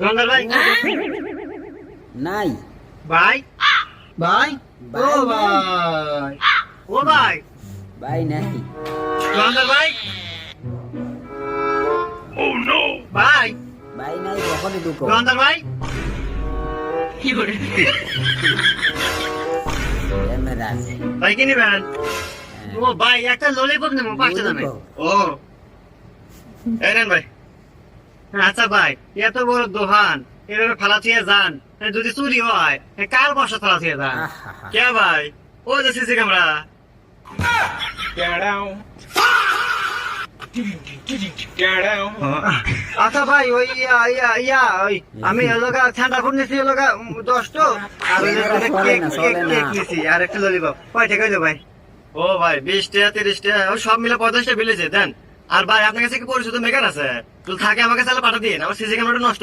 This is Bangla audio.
রঙ্গাল ভাই নাই ভাই ভাই ও ভাই ও ভাই ভাই নাই রঙ্গাল ভাই ও নো ভাই ভাই নাই কখনো ঢুকো রঙ্গাল ভাই ক্যামেরা আছে ভাই কি নিবেন ও ভাই একটা ললিপপ নেবো 5 দামে ও এই নেন ভাই আচ্ছা ভাই এত বড় দোকান এভাবে ফালাচিয়ে যান যদি চুরি হয় কার বসা ফালাচিয়ে যান কে ভাই ও যে সিসি ক্যামেরা আচ্ছা ভাই ওই ওই আমি এলাকা ঠান্ডা ফুট নিয়েছি এলাকা 10 টো আর ওই কেক নিয়েছি আর একটা ললিপপ কয় টাকা হইলো ভাই ও ভাই 20 টাকা 30 টাকা ওই সব মিলে 50 টাকা বিলেছে দেন আর ভাই আপনার কাছে কি পরিচিত মেকার আছে তো থাকে আমাকে তাহলে পাঠা দিন আমার সিসি ক্যামেরাটা নষ্ট